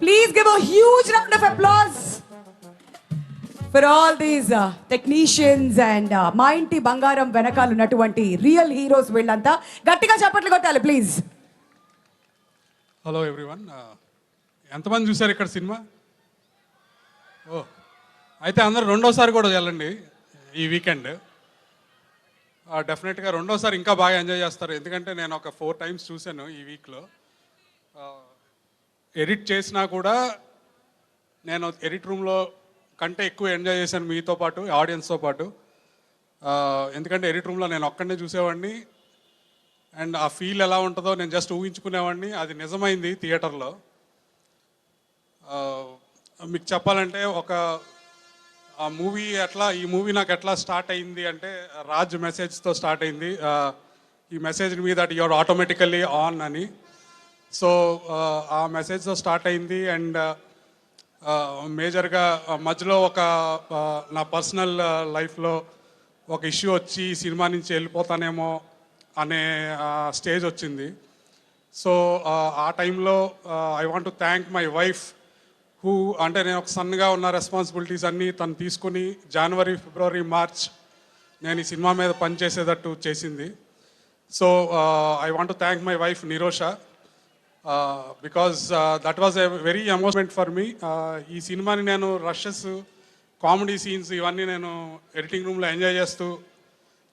Please give a huge round of applause for all these technicians and మా ఇంటి బంగారం వెనకాల ఉన్నటువంటి రియల్ హీరోస్ వీళ్ళంతా. గట్టిగా చప్పట్లు కొట్టాలి ప్లీజ్. హలో ఎవ్రీవన్, ఎంతమంది చూశారు ఇక్కడ సినిమా? ఓ, అయితే అందరూ రెండోసారి కూడా వెళ్ళండి ఈ వీకెండ్. డెఫినెట్గా రెండోసారి ఇంకా బాగా ఎంజాయ్ చేస్తారు, ఎందుకంటే నేను ఒక 4 times చూశాను ఈ వీక్లో. ఎడిట్ చేసినా కూడా నేను ఎడిట్ రూమ్లో కంటే ఎక్కువ ఎంజాయ్ చేశాను మీతో పాటు, ఆడియన్స్తో పాటు. ఎందుకంటే ఎడిట్ రూమ్లో నేను ఒక్కడనే చూసేవాడిని అండ్ ఆ ఫీల్ ఎలా ఉంటుందో నేను జస్ట్ ఊహించుకునేవాడిని. అది నిజమైంది థియేటర్లో. మీకు చెప్పాలంటే ఆ మూవీ ఈ మూవీ నాకు ఎట్లా స్టార్ట్ అయింది అంటే, రాజ్ మెసేజ్తో స్టార్ట్ అయింది. ఈ message me that your automatically on అని. సో ఆ మెసేజ్తో స్టార్ట్ అయింది అండ్ మేజర్గా మధ్యలో నా పర్సనల్ లైఫ్లో ఒక ఇష్యూ వచ్చి సినిమా నుంచి వెళ్ళిపోతానేమో అనే స్టేజ్ వచ్చింది. సో ఆ టైంలో I want to thank my wife అంటే నేను ఒక సన్నగా ఉన్న రెస్పాన్సిబిలిటీస్ అన్నీ తను తీసుకుని జనవరి, ఫిబ్రవరి, మార్చ్ నేను ఈ సినిమా మీద పనిచేసేటట్టు చేసింది. So I want to thank my wife Nirosha, because that was a very emotional for me. ఈ సినిమాని నేను రషెస్, కామెడీ సీన్స్ ఇవన్నీ నేను ఎడిటింగ్ రూమ్లో ఎంజాయ్ చేస్తూ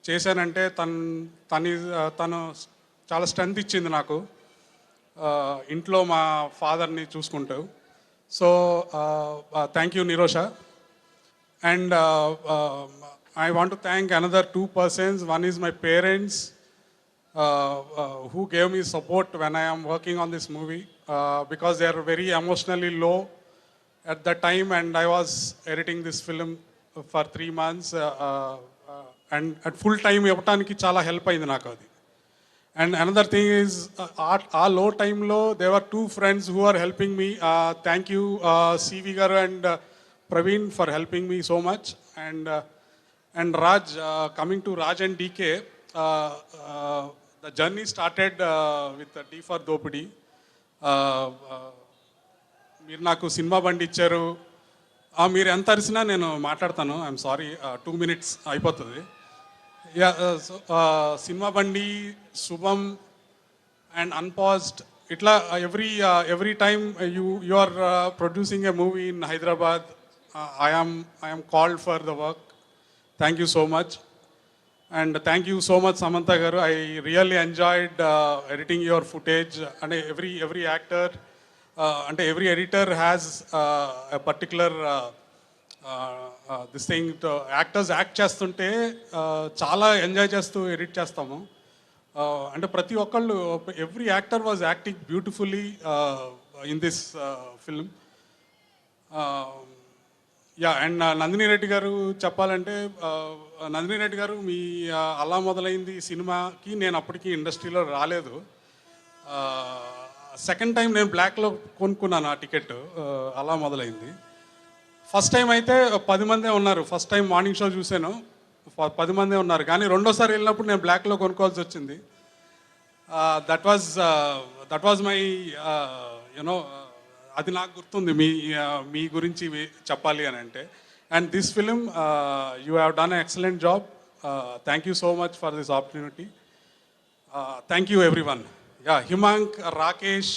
చేశానంటే తను చాలా స్ట్రెంత్ ఇచ్చింది నాకు, ఇంట్లో మా ఫాదర్ని చూసుకుంటూ. So thank you Nirosha. And I want to thank another 2 persons. One is my parents, who gave me support when I am working on this movie, because they are very emotionally low at that time and I was editing this film for 3 months, and at full time ఇవ్వటానికి చాలా help అయింది నాకు అది. And another thing is, our low time low, there were 2 friends who are helping me. Thank you, CV Garu and Praveen, for helping me so much. And Raj, coming to Raj and DK, the journey started with D for Dopidi. మీరు నాకు cinema బండి ఇచ్చారు. మీరు ఎంత అరిసినా నేను మాట్లాడతాను, I'm sorry, 2 minutes అయిపోతుంది. సినిమా బండి, శుభం అండ్ అన్పాజ్డ్, ఇట్లా every time you are producing a movie in Hyderabad, I am called for the work. Thank you so much. And thank you so much Samantha garu. I really enjoyed editing your footage. And every actor and every editor has a particular this thing to actors act చేస్తుంటే చాలా enjoy చేస్తూ edit చేస్తాము. అంటే ప్రతి ఒక్కళ్ళు, every actor was acting beautifully in this film. And Nandini Reddy గారు చెప్పాలంటే, నందిని రెడ్డి గారు మీ అలా మొదలైంది సినిమాకి నేను అప్పటికి ఇండస్ట్రీలో రాలేదు. సెకండ్ టైం నేను బ్లాక్లో కొనుక్కున్నాను ఆ టికెట్, అలా మొదలైంది. ఫస్ట్ టైం అయితే 10 మందే ఉన్నారు. ఫస్ట్ టైం మార్నింగ్ షో చూశాను, 10 మందే ఉన్నారు. కానీ రెండోసారి వెళ్ళినప్పుడు నేను బ్లాక్లో కొనుక్కోవాల్సి వచ్చింది. దట్ వాజ్ మై యునో, అది నాకు గుర్తుంది మీ గురించి చెప్పాలి అని అంటే. And this film you have done a excellent job. Thank you so much for this opportunity. Thank you every one. Himank, Rakesh,